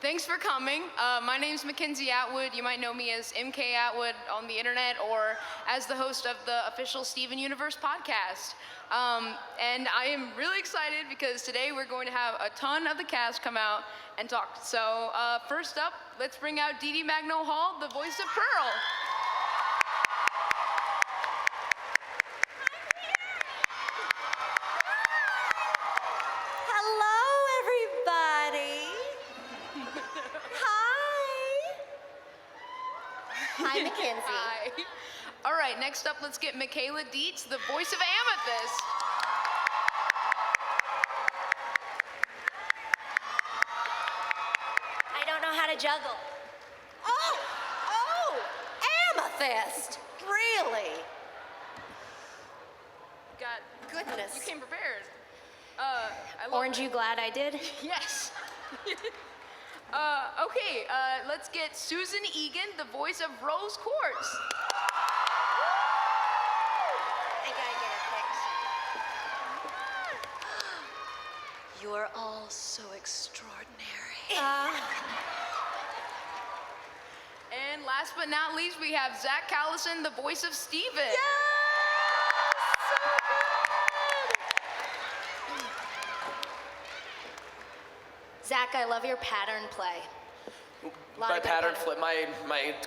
Thanks for coming. My name's Mackenzie Atwood. You might know me as MK Atwood on the internet or as the host of the official Steven Universe podcast. And I am really excited because today we're going to have a ton of the cast come out and talk. So first up, let's bring out Dee Dee Magno Hall, the voice of Pearl. Hi, Mackenzie. Hi. All right, next up, let's get Michaela Dietz, the voice of Amethyst. I don't know how to juggle. Oh, Amethyst. Really? Goodness. You came prepared. Aren't you glad I did? Yes. Okay, let's get Susan Egan, the voice of Rose Quartz. I gotta get it fixed. You're all so extraordinary. And last but not least, we have Zack Allison, the voice of Steven. Yes! So good! Zach, I love your pattern play. My pattern flip, my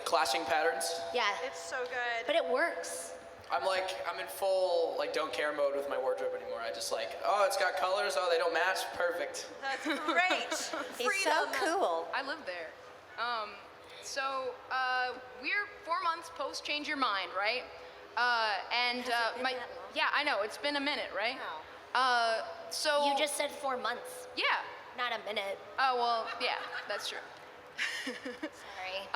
clashing patterns. Yeah, It's so good. but it works. I'm in full don't care mode with my wardrobe anymore. I just it's got colors. Oh, they don't match. Perfect. That's great. He's so cool. I live there. We're 4 months post Change Your Mind, right? Has it been that long? Yeah, I know, it's been a minute, right? No. So You just said 4 months, yeah. not a minute. Oh well, yeah, that's true. Sorry.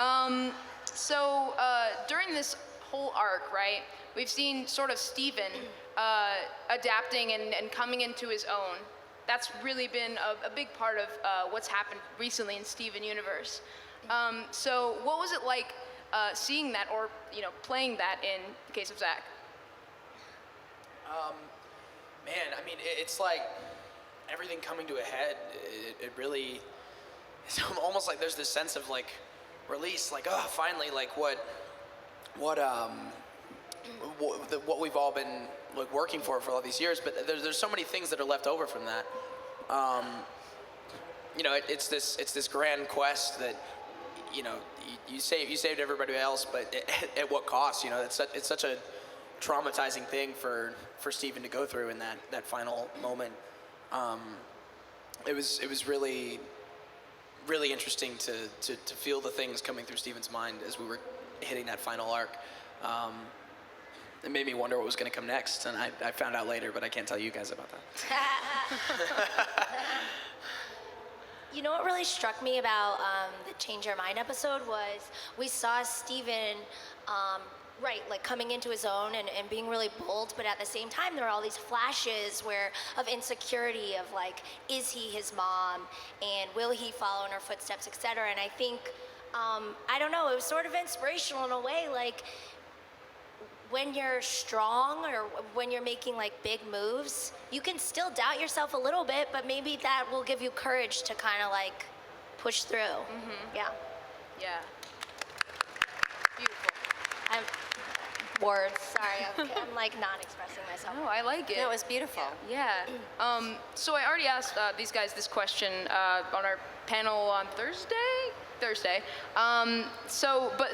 During this whole arc, right, we've seen sort of Steven adapting and coming into his own. That's really been a big part of what's happened recently in Steven Universe. So what was it like seeing that, or playing that in the case of Zack? It's like everything coming to a head. It really, it's almost like there's this sense of release, finally, what we've all been working for all these years. But there's so many things that are left over from that. It's this grand quest that you saved everybody else, but at what cost? It's such a traumatizing thing for Steven to go through in that final moment. It was really interesting to feel the things coming through Steven's mind as we were hitting that final arc. It made me wonder what was going to come next, and I found out later, but I can't tell you guys about that. You know what really struck me about the Change Your Mind episode was we saw Steven, coming into his own and being really bold, but at the same time there were all these flashes of insecurity of is he his mom, and will he follow in her footsteps, etc. And I think, I don't know, it was sort of inspirational in a way, when you're strong or when you're making big moves, you can still doubt yourself a little bit, but maybe that will give you courage to kind of push through. Mm-hmm. Yeah. Yeah. Beautiful. Words, sorry, I'm not expressing myself. No, I like it. That was beautiful. Yeah. So I already asked these guys this question on our panel on Thursday. But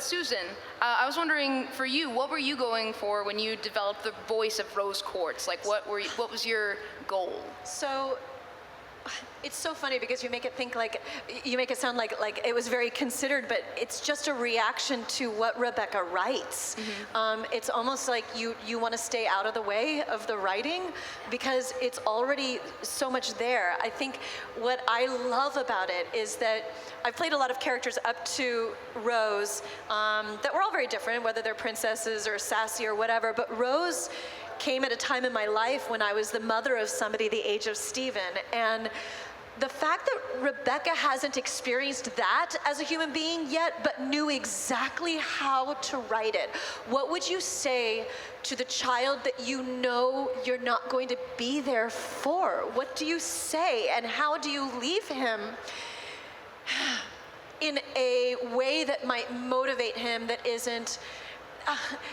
Susan, I was wondering for you, what were you going for when you developed the voice of Rose Quartz? What was your goal? So it's so funny because you make it sound like it was very considered, but it's just a reaction to what Rebecca writes. Mm-hmm. It's almost like you want to stay out of the way of the writing because it's already so much there. I think what I love about it is that I've played a lot of characters up to Rose that were all very different, whether they're princesses or sassy or whatever, but Rose came at a time in my life when I was the mother of somebody the age of Steven, and the fact that Rebecca hasn't experienced that as a human being yet, but knew exactly how to write it. What would you say to the child that you know you're not going to be there for? What do you say, and how do you leave him in a way that might motivate him that isn't.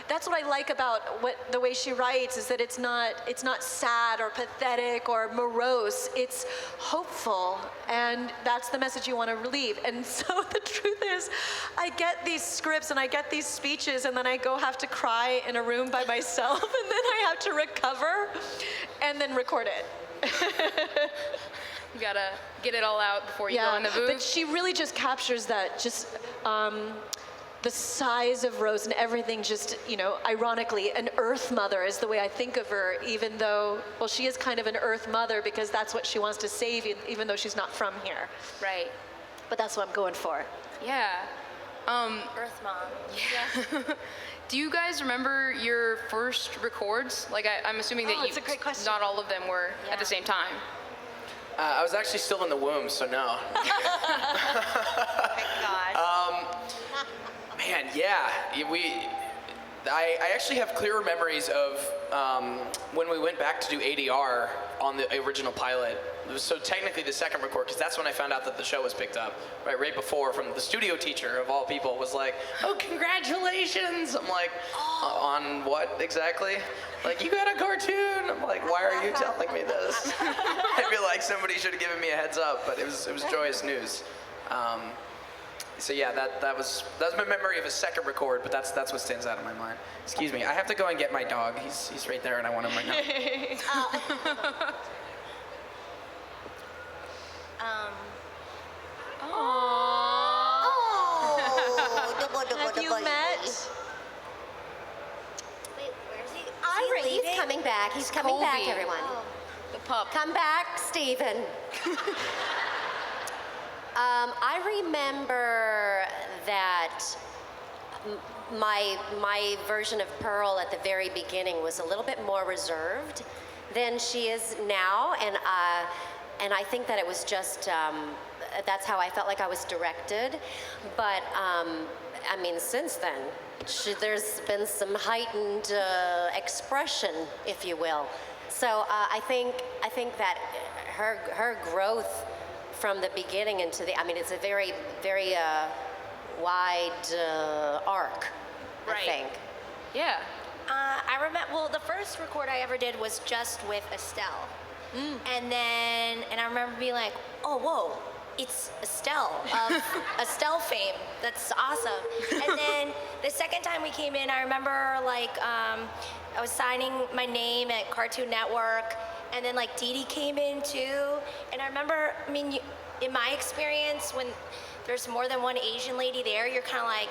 That's what I like about the way she writes, is that it's not sad or pathetic or morose. It's hopeful, and that's the message you want to relieve. And so the truth is, I get these scripts and I get these speeches, and then I have to cry in a room by myself, and then I have to recover, and then record it. You gotta get it all out before you go in the booth. But she really just captures that, just the size of Rose and everything, just, ironically, an Earth Mother is the way I think of her, even though, well, she is kind of an Earth Mother because that's what she wants to save, even though she's not from here. Right. But that's what I'm going for. Yeah. Earth Mom. Yeah. Do you guys remember your first records? Like, I'm assuming that it's a great question. not all of them were at the same time. I was actually still in the womb, so no. Thank God. Man, yeah, I actually have clearer memories of when we went back to do ADR on the original pilot. It was so technically the second record, because that's when I found out that the show was picked up. Right before, from the studio teacher of all people was like, "Oh, congratulations!" I'm like, "On what exactly?" Like, "You got a cartoon." I'm like, "Why are you telling me this?" I feel like somebody should have given me a heads up, but it was joyous news. So yeah, that was my memory of a second record, but that's what stands out in my mind. Excuse me, I have to go and get my dog. He's right there, and I want him right now. Have you met? Wait, where is he? He's coming back. He's coming back, Colby. everyone. The pup. Come back, Stephen. I remember that my version of Pearl at the very beginning was a little bit more reserved than she is now, and I think that it was just that's how I felt like I was directed. But I mean, since then, there's been some heightened expression, if you will. So I think that her growth from the beginning into the, I mean, it's a very, very wide arc, Right. I think. Yeah. I remember, well, the first record I ever did was just with Estelle. And I remember being like, oh, whoa, it's Estelle of Estelle fame. That's awesome. And then the second time we came in, I remember I was signing my name at Cartoon Network, and then Dee Dee came in too. And I remember, I mean, in my experience, when there's more than one Asian lady there, you're kind of like,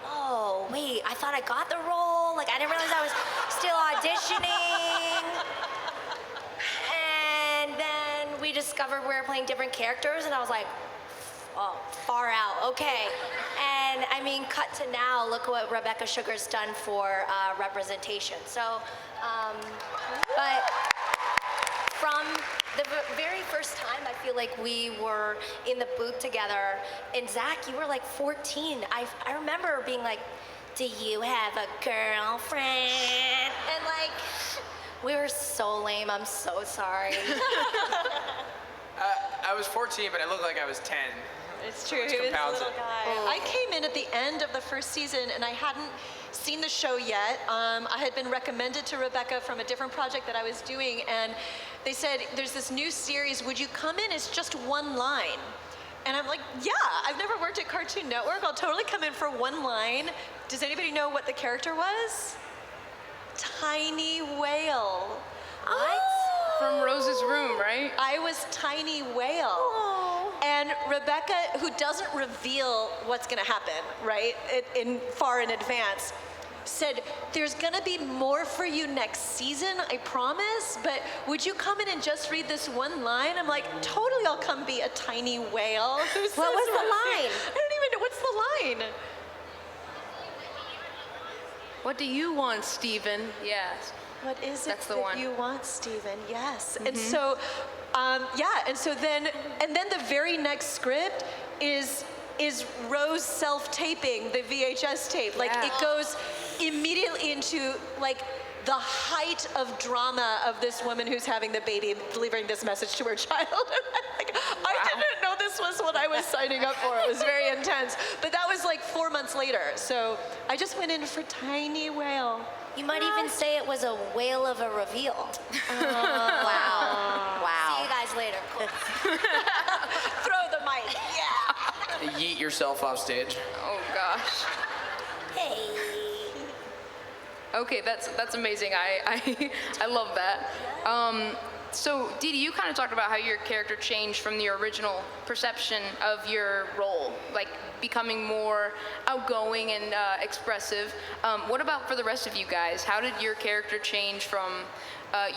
oh, wait, I thought I got the role. I didn't realize I was still auditioning. And then we discovered we were playing different characters, and I was like, oh, far out, okay. And I mean, cut to now, look what Rebecca Sugar's done for representation. So, but from the very first time, I feel like we were in the booth together, and Zach, you were 14. I remember being like, do you have a girlfriend? And we were so lame, I'm so sorry. I was 14, but I looked like I was 10. It's true. Which He was a compounds little it. guy. I came in at the end of the first season, and I hadn't seen the show yet. I had been recommended to Rebecca from a different project that I was doing, and they said, there's this new series, would you come in as just one line? And I'm like, yeah, I've never worked at Cartoon Network. I'll totally come in for one line. Does anybody know what the character was? Tiny Whale. What? From Rose's room, right? I was Tiny Whale. And Rebecca, who doesn't reveal what's gonna happen, right, far in advance, said, there's gonna be more for you next season, I promise, but would you come in and just read this one line? I'm like, totally, I'll come be a tiny whale. What was the line? I don't even know, what's the line? What do you want, Stephen? Yes. What is it That's the that one. you want, Stephen? Yes. And so, and then the very next script is Rose self-taping the VHS tape. Yeah. It goes immediately into the height of drama of this woman who's having the baby and delivering this message to her child. I didn't know this this was what I was signing up for. It was very intense. But that was like 4 months later. So I just went in for tiny whale. You might even say it was a whale of a reveal. Wow. See you guys later. Cool. Throw the mic. Yeah. Yeet yourself off stage. Oh gosh. Hey. Okay, that's amazing. I love that. So Dee Dee, you kind of talked about how your character changed from the original perception of your role, like becoming more outgoing and expressive. What about for the rest of you guys? How did your character change from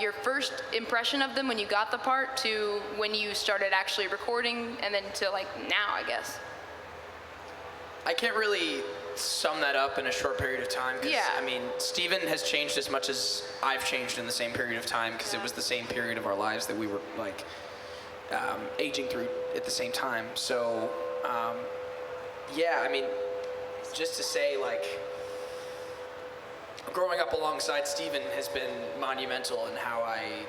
your first impression of them when you got the part to when you started actually recording, and then to like now, I guess? I can't really sum that up in a short period of time. 'Cause, Yeah. I mean, Steven has changed as much as I've changed in the same period of time, because it was the same period of our lives that we were like aging through at the same time. So, yeah, I mean, just to say, like, growing up alongside Steven has been monumental in how I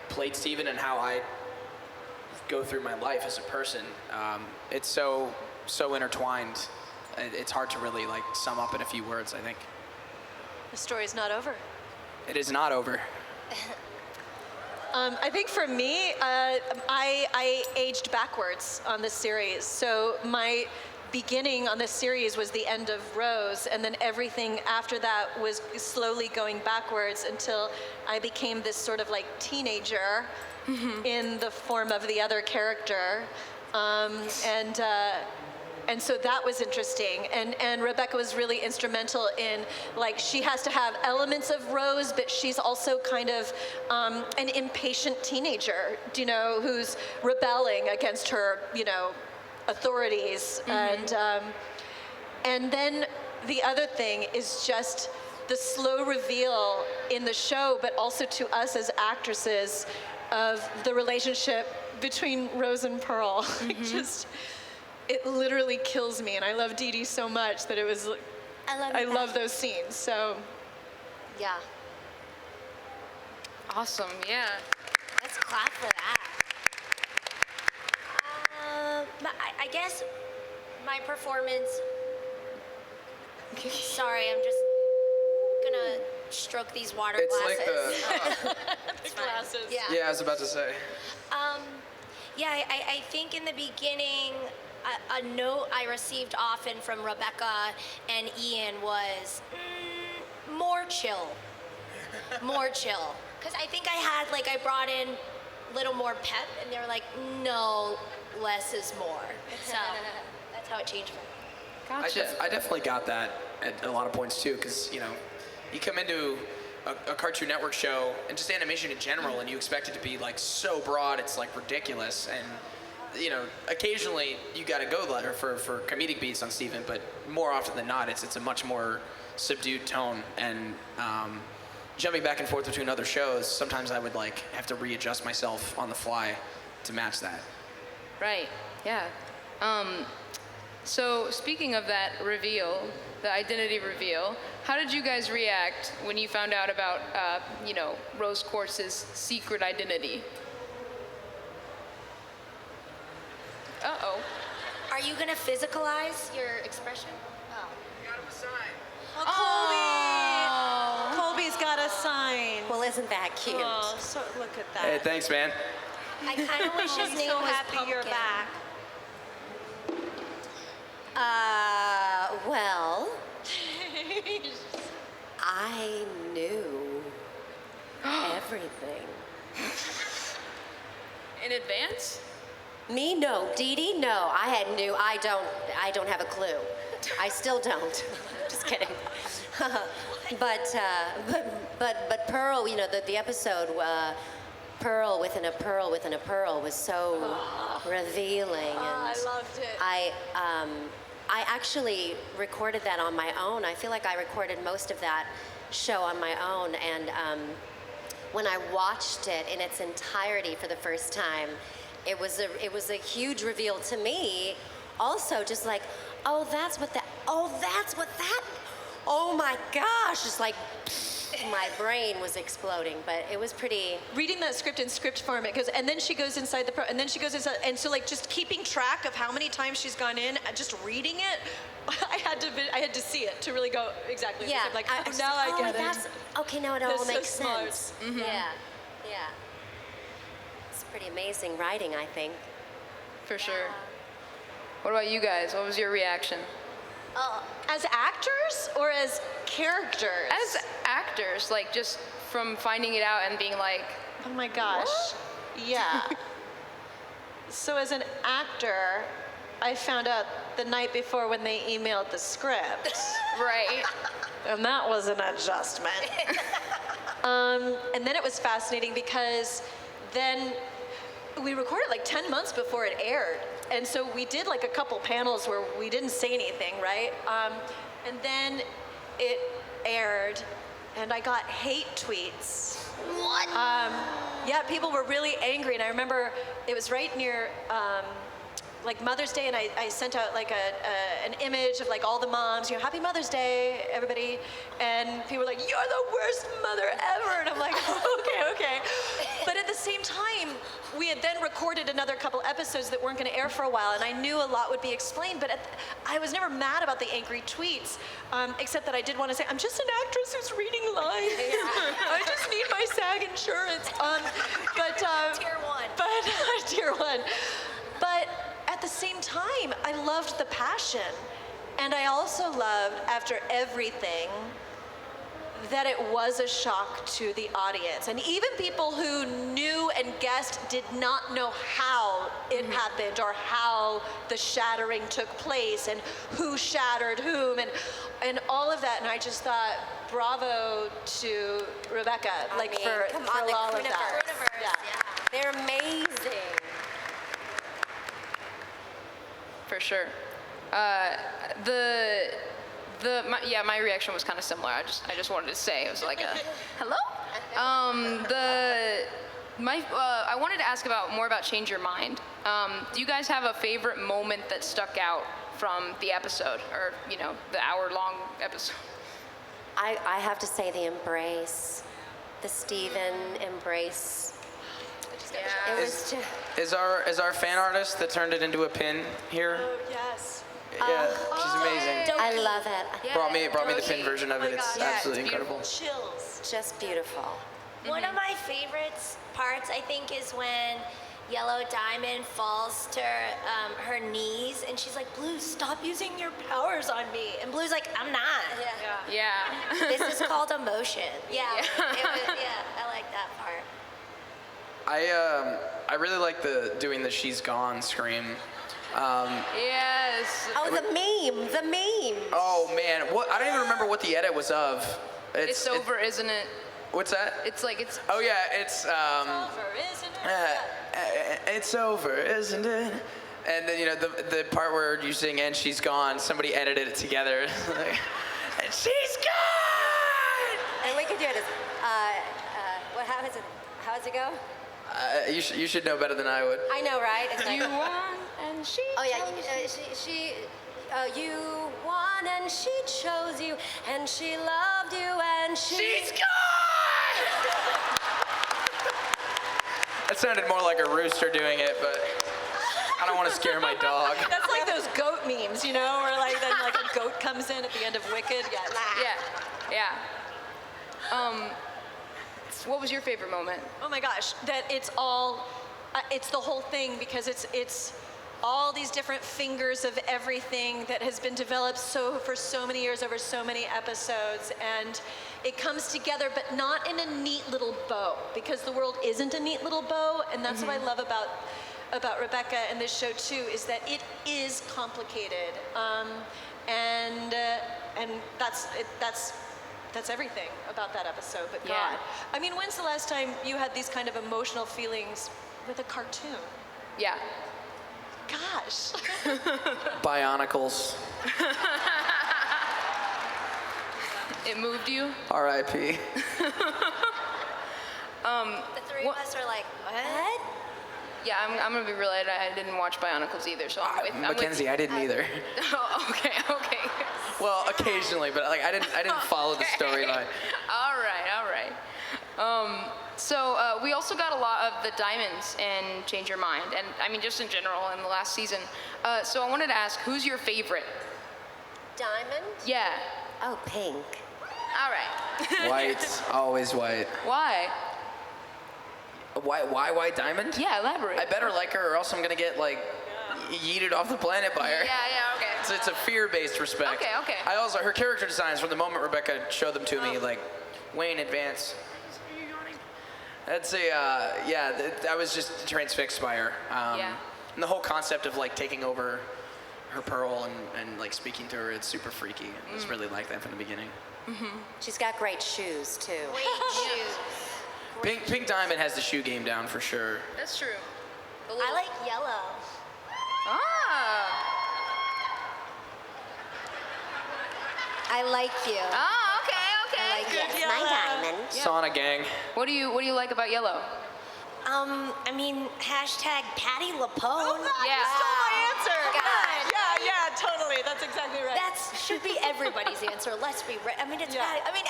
played Steven and how I go through my life as a person. It's so intertwined. It's hard to really like sum up in a few words, I think. The story's not over. It is not over. I think for me, I aged backwards on this series. So my beginning on this series was the end of Rose, and then everything after that was slowly going backwards until I became this sort of like teenager in the form of the other character. And so that was interesting. And Rebecca was really instrumental in, like, she has to have elements of Rose, but she's also kind of an impatient teenager, you know, who's rebelling against her, you know, authorities. And then the other thing is just the slow reveal in the show, but also to us as actresses, of the relationship between Rose and Pearl. It literally kills me, and I love Dee Dee so much that it was. I love those scenes. So, Yeah. Awesome, yeah. Let's clap for that. I guess my performance. Sorry, I'm just gonna stroke these water It's glasses. like the. It's fine. glasses. Yeah. Yeah, I was about to say. Yeah, I think in the beginning, a note I received often from Rebecca and Ian was more chill. More chill. Because I think I brought in a little more pep, and they were like, no, less is more. So that's how it changed for me. Gotcha. I definitely got that at a lot of points too, because you know, you come into a Cartoon Network show and just animation in general, and you expect it to be like so broad, it's like ridiculous. And you know, occasionally you got to go there for comedic beats on Steven, but more often than not, it's a much more subdued tone. And jumping back and forth between other shows, sometimes I would like have to readjust myself on the fly to match that. Right, yeah. So speaking of that reveal, the identity reveal, how did you guys react when you found out about, you know, Rose Quartz's secret identity? Uh-oh. Are you gonna physicalize your expression? Oh. Colby's got a sign. Well, isn't that cute? Oh, so look at that. Hey, thanks, man. I kind of wish his name so was happy Pumpkin. you're back. Well, I knew everything. In advance? Me, no. Dee Dee, no. I don't have a clue. I still don't. Just kidding. But Pearl, you know, the episode, Pearl within a pearl within a pearl was so revealing. I loved it. I actually recorded that on my own. I feel like I recorded most of that show on my own, and when I watched it in its entirety for the first time, it was a huge reveal to me. Also, just like, oh my gosh, just like my brain was exploding, but it was pretty. Reading that script in script form, it goes, and then she goes inside and then she goes inside, and so like just keeping track of how many times she's gone in, just reading it, I had to see it to really go exactly. Yeah. Like, was now like, I get that's, it. Okay, now it That's all so makes smart. sense. Yeah. It's pretty amazing writing, I think. For sure. What about you guys? What was your reaction? As actors or as characters? As actors, like just from finding it out and being like, Oh my gosh. Yeah. So as an actor, I found out the night before when they emailed the script. right. And that was an adjustment. And then it was fascinating because then we recorded like 10 months before it aired. And so we did like a couple panels where we didn't say anything, right? And then it aired and I got hate tweets. What? Yeah, people were really angry, and I remember it was right near like Mother's Day, and I sent out like an image of like all the moms, Happy Mother's Day, everybody, and people were like, you're the worst mother ever, and I'm like, okay. But at the same time, we had then recorded another couple episodes that weren't going to air for a while, and I knew a lot would be explained, but I was never mad about the angry tweets, except that I did want to say, I'm just an actress who's reading lines. I just need my SAG insurance. Tier 1. But tier 1. But at the same time, I loved the passion. And I also loved, after everything, that it was a shock to the audience. And even people who knew and guessed did not know how it happened or how the shattering took place and who shattered whom and all of that. And I just thought, bravo to Rebecca, for come on, the all of that. Universe. Yeah. They're amazing. For sure. My reaction was kind of similar. I just wanted to say, it was like a, hello? I wanted to ask more about Change Your Mind. Do you guys have a favorite moment that stuck out from the episode, or, the hour-long episode? I have to say the embrace, the Steven embrace. Yeah. It was just, Is our fan artist that turned it into a pin here? Oh, yes. Yeah, she's amazing. I love it. Yeah. Brought me the pin version of it. It's gosh. absolutely Yeah, it's incredible. Chills. Just beautiful. One of my favorite parts, I think, is when Yellow Diamond falls to her knees, and she's like, Blue, stop using your powers on me. And Blue's like, I'm not. Yeah. This is called emotion. Yeah. I like that part. I really like doing the "She's Gone" scream. Yes. Oh, the meme. Oh man, I don't even remember what the edit was of. It's over, isn't it? What's that? It's like it's. Oh yeah, it's Over, isn't it? it's over, isn't it? And then the part where you sing "And She's Gone," somebody edited it together. And she's gone. And we can do it as, how does it go? You should know better than I would. I know, right? It's like, You won and she. oh yeah, you won and she chose you and she loved you and She's gone. That sounded more like a rooster doing it, but I don't want to scare my dog. That's like those goat memes, where then a goat comes in at the end of Wicked. Yeah. What was your favorite moment? Oh my gosh, that it's all, it's the whole thing, because it's all these different fingers of everything that has been developed for so many years over so many episodes, and it comes together, but not in a neat little bow, because the world isn't a neat little bow, and that's what I love about Rebecca and this show too, is that it is complicated, and that's everything about that episode. But Yeah. God, I mean, when's the last time you had these kind of emotional feelings with a cartoon? Yeah. Gosh. Bionicles. It moved you? R.I.P. The three of us are like, what? Yeah, I'm gonna be real. I didn't watch Bionicles either, so I'm with Mackenzie, I didn't either. Oh, okay. Well, occasionally, but like I didn't follow the storyline. All right. So we also got a lot of the diamonds in Change Your Mind, and I mean just in general in the last season. So I wanted to ask, who's your favorite? Diamond? Yeah. Oh, pink. All right. White, always white. Why? Why white diamond? Yeah, elaborate. I better like her, or else I'm gonna get like yeeted off the planet by her. Yeah, okay. It's a fear-based respect. Okay. I also her character designs from the moment Rebecca showed them to me, like way in advance. That's I was just transfixed by her. Yeah. And the whole concept of like taking over her pearl and like speaking to her, it's super freaky. I just really like that from the beginning. She's got great shoes, too. Great shoes. Pink Diamond has the shoe game down for sure. That's true. I like yellow. Ah. I like you. Ah, okay. Yes, my diamond. Sauna gang. What do you like about yellow? I mean, hashtag Patty LaPone. Yeah. You stole my answer. God. Yeah, totally. That's exactly right. That should be everybody's answer. Let's be right. I mean, it's Yeah. Patty. I mean,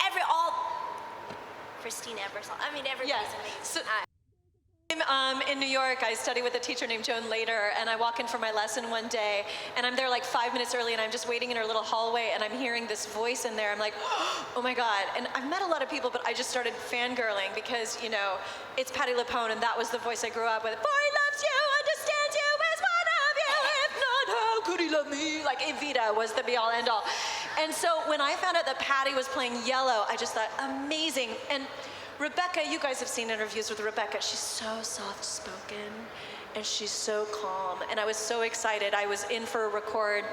Christine Ebersol. I mean, everybody's amazing. So, in New York, I study with a teacher named Joan Lader, and I walk in for my lesson one day, and I'm there like 5 minutes early, and I'm just waiting in her little hallway, and I'm hearing this voice in there. I'm like, oh my God. And I've met a lot of people, but I just started fangirling because, it's Patti LuPone, and that was the voice I grew up with. Boy loves you, understands you, is one of you. If not, how could he love me? Like, Evita was the be-all, end-all. And so when I found out that Patti was playing Yellow, I just thought, amazing. And Rebecca, you guys have seen interviews with Rebecca. She's so soft-spoken, and she's so calm. And I was so excited. I was in for a record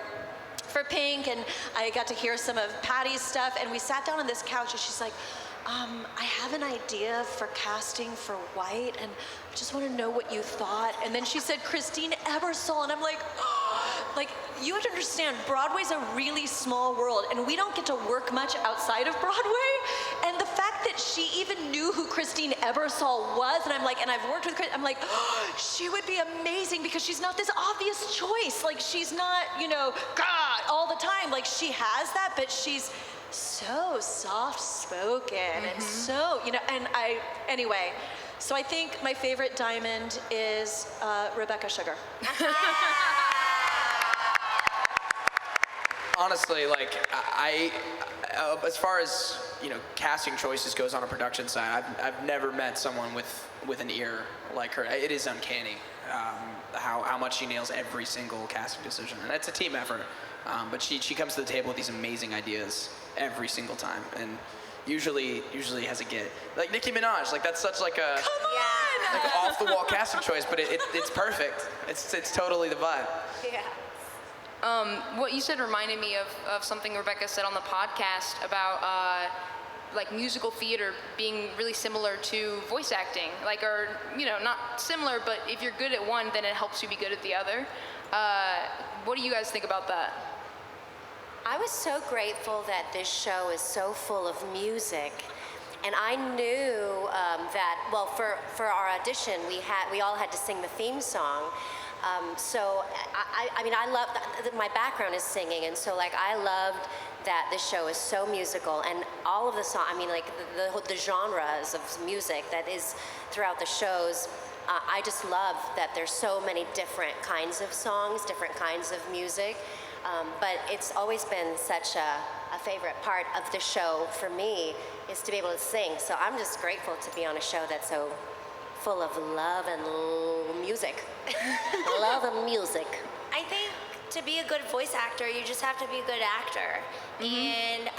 for Pink, and I got to hear some of Patty's stuff, and we sat down on this couch, and she's like, I have an idea for casting for White, and I just want to know what you thought. And then she said, Christine Ebersol, and I'm like, like, you have to understand, Broadway's a really small world, and we don't get to work much outside of Broadway. And the fact that she even knew who Christine Ebersol was, and I'm like, and I've worked with Chris, I'm like, she would be amazing because she's not this obvious choice. Like, she's not, God, all the time. Like, she has that, but she's so soft-spoken and so, anyway. So I think my favorite diamond is Rebecca Sugar. Honestly, like I as far as casting choices goes on a production side, I've never met someone with an ear like her. It is uncanny how much she nails every single casting decision, and it's a team effort. But she comes to the table with these amazing ideas every single time, and usually has a get. Like Nicki Minaj, like that's such like a like an off the wall casting choice, but it's perfect. It's totally the vibe. Yeah. What you said reminded me of something Rebecca said on the podcast about like musical theater being really similar to voice acting, like, or not similar, but if you're good at one, then it helps you be good at the other. What do you guys think about that? I was so grateful that this show is so full of music. And I knew that, well, for our audition, we all had to sing the theme song. So I mean, I love, my background is singing, and so like I loved that this show is so musical, and all of the songs, I mean, like the genres of music that is throughout the shows, I just love that there's so many different kinds of songs, different kinds of music. But it's always been such a favorite part of the show for me is to be able to sing. So I'm just grateful to be on a show that's so full of love and music. Love and music. I think to be a good voice actor, you just have to be a good actor. And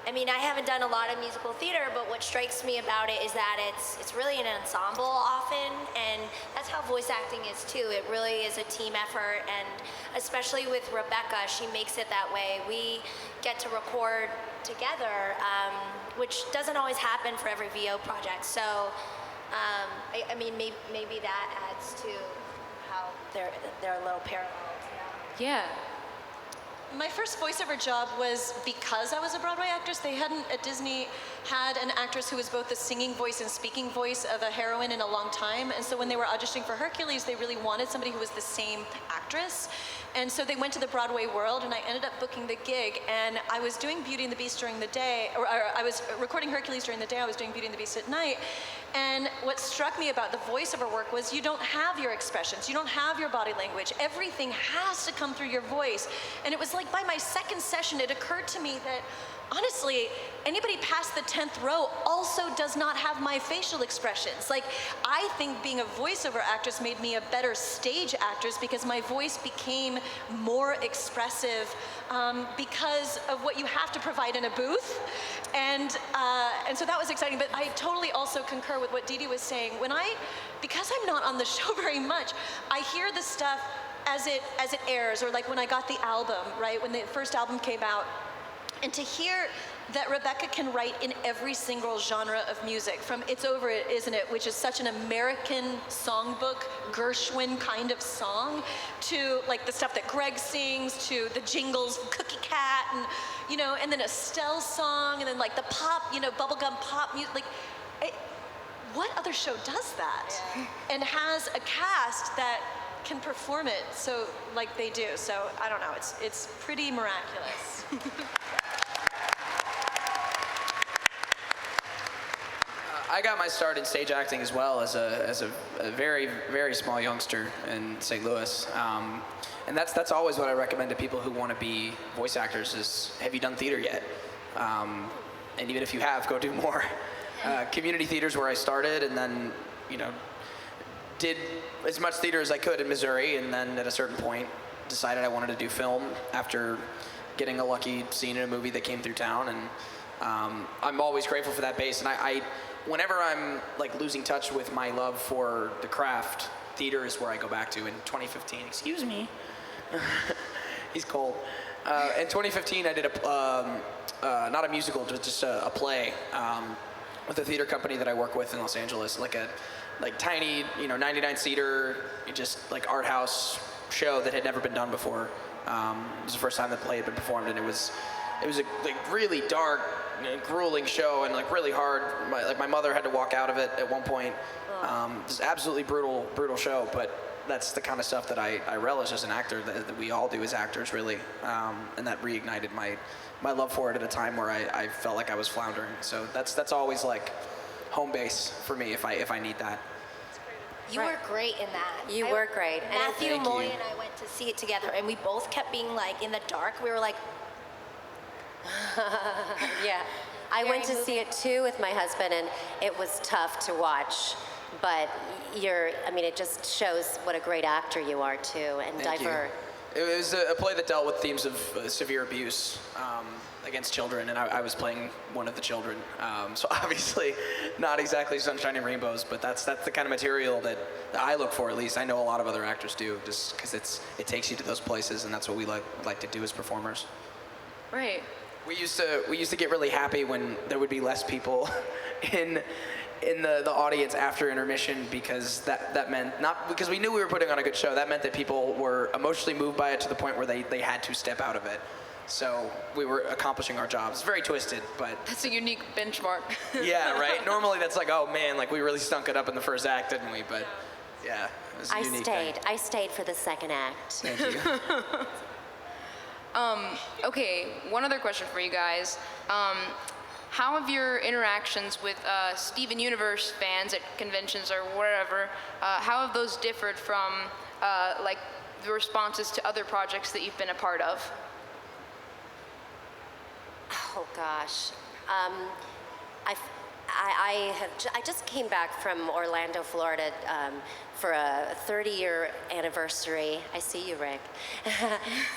I mean, I haven't done a lot of musical theater, but what strikes me about it is that it's really an ensemble often, and that's how voice acting is too. It really is a team effort, and especially with Rebecca, she makes it that way. We get to record together, which doesn't always happen for every VO project. So, I mean, maybe that adds to how they're a little parallel. Yeah. My first voiceover job was because I was a Broadway actress. They hadn't, at Disney, had an actress who was both the singing voice and speaking voice of a heroine in a long time. And so when they were auditioning for Hercules, they really wanted somebody who was the same actress. And so they went to the Broadway world, and I ended up booking the gig. And I was doing Beauty and the Beast during the day, or I was recording Hercules during the day, I was doing Beauty and the Beast at night. And what struck me about the voiceover work was you don't have your expressions, you don't have your body language. Everything has to come through your voice. And it was like by my second session, it occurred to me that honestly, anybody past the 10th row also does not have my facial expressions. Like, I think being a voiceover actress made me a better stage actress because my voice became more expressive because of what you have to provide in a booth. And so that was exciting, but I totally also concur with what Dee Dee was saying. Because I'm not on the show very much, I hear the stuff as it airs, or like when I got the album, right? When the first album came out, and to hear that Rebecca can write in every single genre of music, from It's Over It, Isn't It, which is such an American songbook, Gershwin kind of song, to like the stuff that Greg sings, to the jingles, Cookie Cat, and and then Estelle's song, and then like the pop, bubblegum pop music. Like, what other show does that? Yeah. And has a cast that can perform it so like they do? So I don't know. It's pretty miraculous. I got my start in stage acting as well as a very, very small youngster in St. Louis. And that's always what I recommend to people who want to be voice actors is, have you done theater yet? And even if you have, go do more. Community theater's where I started, and then, did as much theater as I could in Missouri, and then at a certain point decided I wanted to do film after getting a lucky scene in a movie that came through town. And I'm always grateful for that base. And I whenever I'm like losing touch with my love for the craft, theater is where I go back to. In 2015, excuse me, he's cold. In 2015, I did not a musical, just a play with a theater company that I work with in Los Angeles, like tiny, 99-seater, just like art house show that had never been done before. It was the first time the play had been performed, and it was a really dark, grueling show, and like really hard. My mother had to walk out of it at one point. It was absolutely brutal show, but that's the kind of stuff that I relish as an actor, that we all do as actors, really. And that reignited my love for it at a time where I felt like I was floundering. So that's always like home base for me if I need that. You were great in that. You were great. Matthew, Thank Molly, you. and I went to see it together, and we both kept being like in the dark. We were like, Yeah. I went to Very see it too with my husband, and it was tough to watch. But it just shows what a great actor you are too, and Thank you. diverse. It was a play that dealt with themes of severe abuse against children, and I was playing one of the children. So obviously, not exactly sunshine and rainbows, but that's the kind of material that I look for. At least I know a lot of other actors do, just because it takes you to those places, and that's what we like to do as performers. Right. We used to get really happy when there would be less people in the audience after intermission, because that meant, not because we knew we were putting on a good show, that meant that people were emotionally moved by it to the point where they had to step out of it. So we were accomplishing our jobs. Very twisted, but That's a unique benchmark. yeah, right. Normally that's like, oh man, like we really stunk it up in the first act, didn't we? But yeah, it was a unique thing. I stayed for the second act. Thank you. Okay, one other question for you guys. How have your interactions with Steven Universe fans at conventions or wherever, how have those differed from like the responses to other projects that you've been a part of? Oh gosh, I just came back from Orlando, Florida, for a 30-year anniversary. I see you, Rick.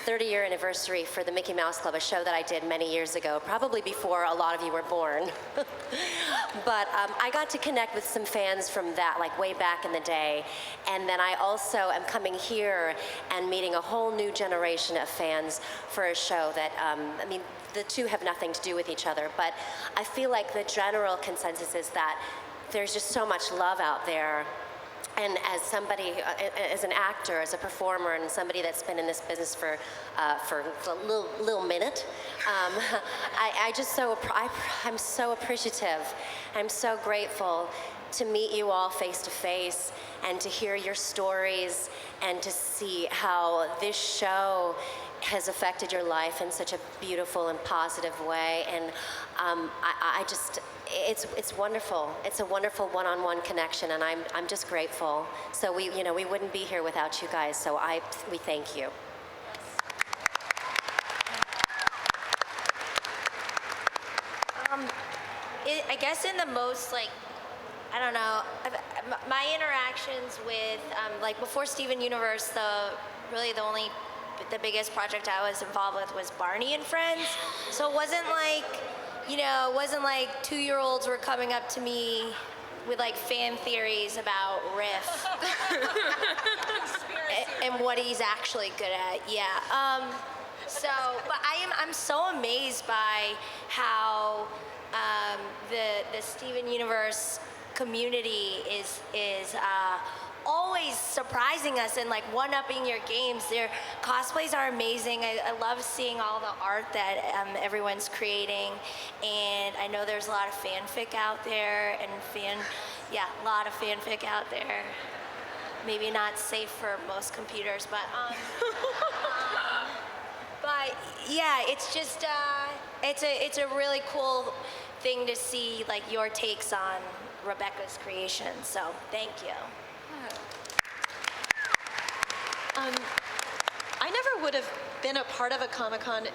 30-year anniversary for the Mickey Mouse Club, a show that I did many years ago, probably before a lot of you were born. But I got to connect with some fans from that, like way back in the day. And then I also am coming here and meeting a whole new generation of fans for a show that, the two have nothing to do with each other, but I feel like the general consensus is that there's just so much love out there. And as somebody, as an actor, as a performer, and somebody that's been in this business for a little minute, I'm so appreciative. I'm so grateful to meet you all face to face and to hear your stories and to see how this show has affected your life in such a beautiful and positive way. And it's wonderful. It's a wonderful one-on-one connection, and I'm just grateful. So we wouldn't be here without you guys. So we thank you. I guess in the most, like, I don't know, my interactions with, like, before Steven Universe, the biggest project I was involved with was Barney and Friends. So it wasn't like 2-year-olds were coming up to me with like fan theories about Riff and what he's actually good at. Yeah. But I'm so amazed by how the Steven Universe community is always surprising us and like one-upping your games. Their cosplays are amazing. I love seeing all the art that everyone's creating, and I know there's a lot of fanfic out there, and a lot of fanfic out there. Maybe not safe for most computers, but but yeah, it's just it's a really cool thing to see, like, your takes on Rebecca's creation. So thank you. I never would have been a part of a Comic-Con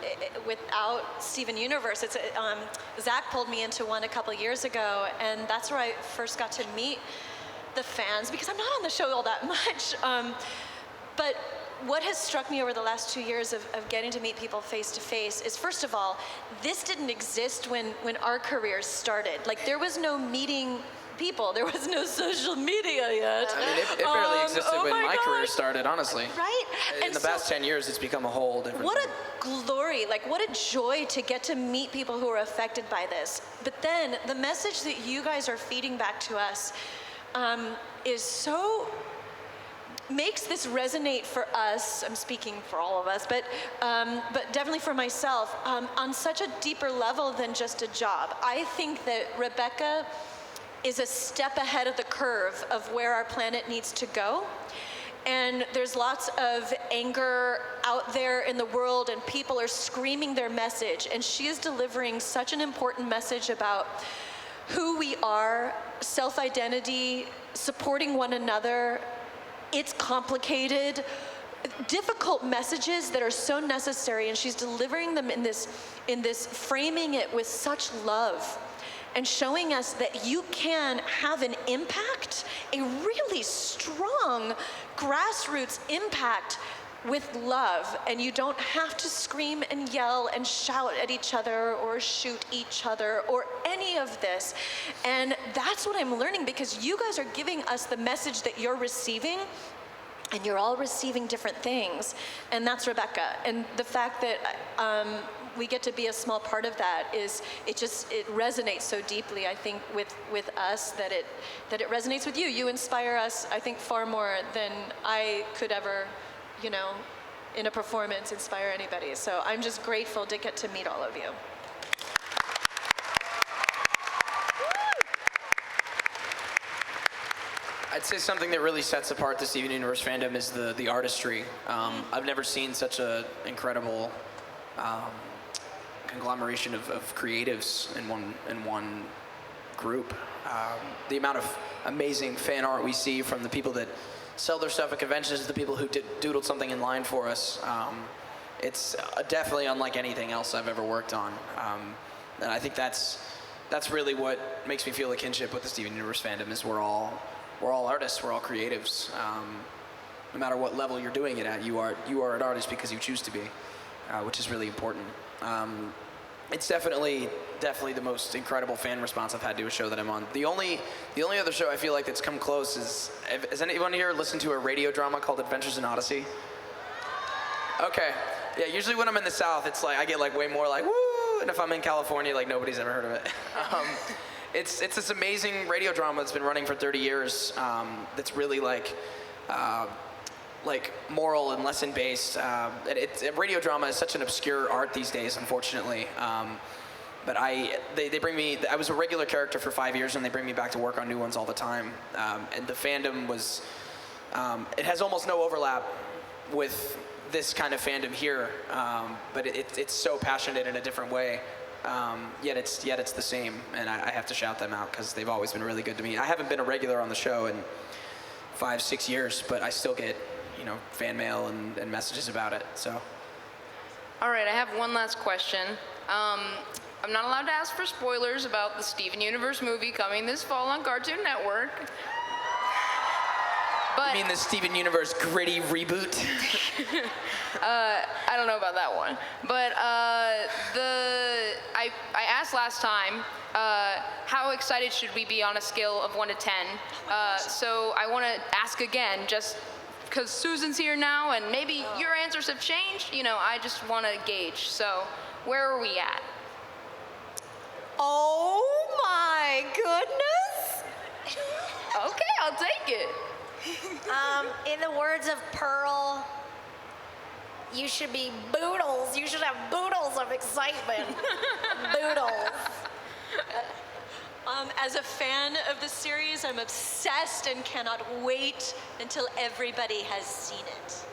without Steven Universe. Zack pulled me into one a couple years ago, and that's where I first got to meet the fans, because I'm not on the show all that much. But what has struck me over the last 2 years of getting to meet people face to face is, first of all, this didn't exist when our careers started. Like, there was no meeting people. There was no social media yet. I mean, it barely existed when my career started, honestly. Right? In the past 10 years, it's become a whole different What thing. a glory, like, what a joy to get to meet people who are affected by this. But then the message that you guys are feeding back to us is so, makes this resonate for us. I'm speaking for all of us, but definitely for myself, on such a deeper level than just a job. I think that Rebecca is a step ahead of the curve of where our planet needs to go. And there's lots of anger out there in the world, and people are screaming their message. And she is delivering such an important message about who we are, self-identity, supporting one another. It's complicated, difficult messages that are so necessary, and she's delivering them in this framing it with such love, and showing us that you can have an impact, a really strong grassroots impact with love, and you don't have to scream and yell and shout at each other or shoot each other or any of this. And that's what I'm learning, because you guys are giving us the message that you're receiving, and you're all receiving different things, and that's Rebecca. And the fact that we get to be a small part of that it resonates so deeply, I think, with us, that it resonates with you. You inspire us, I think, far more than I could ever, in a performance, inspire anybody. So I'm just grateful to get to meet all of you. I'd say something that really sets apart the Steven Universe fandom is the artistry. I've never seen such an incredible conglomeration of creatives in one group. The amount of amazing fan art we see from the people that sell their stuff at conventions to the people who doodled something in line for us. It's definitely unlike anything else I've ever worked on. And I think that's really what makes me feel a kinship with the Steven Universe fandom, is we're all artists, we're all creatives. No matter what level you're doing it at, you are an artist because you choose to be, which is really important. It's definitely the most incredible fan response I've had to a show that I'm on. The only other show I feel like that's come close is, has anyone here listened to a radio drama called Adventures in Odyssey? Okay. Yeah, usually when I'm in the South, it's like I get like way more like woo, and if I'm in California, like nobody's ever heard of it. it's this amazing radio drama that's been running for 30 years. That's really like moral and lesson based. Radio drama is such an obscure art these days, unfortunately. But they bring me. I was a regular character for 5 years, and they bring me back to work on new ones all the time. And the fandom was. It has almost no overlap with this kind of fandom here, but it's so passionate in a different way. Yet it's the same, and I have to shout them out because they've always been really good to me. I haven't been a regular on the show in 5-6 years, but I still get fan mail and messages about it. So. All right, I have one last question. I'm not allowed to ask for spoilers about the Steven Universe movie coming this fall on Cartoon Network. But You mean the Steven Universe gritty reboot? I don't know about that one. But I asked last time, how excited should we be on a scale of 1 to 10? So I want to ask again, just because Susan's here now, and maybe your answers have changed. I just want to gauge. So where are we at? Oh my goodness! Okay, I'll take it. In the words of Pearl, you should be boodles. You should have boodles of excitement. Boodles. As a fan of the series, I'm obsessed and cannot wait until everybody has seen it.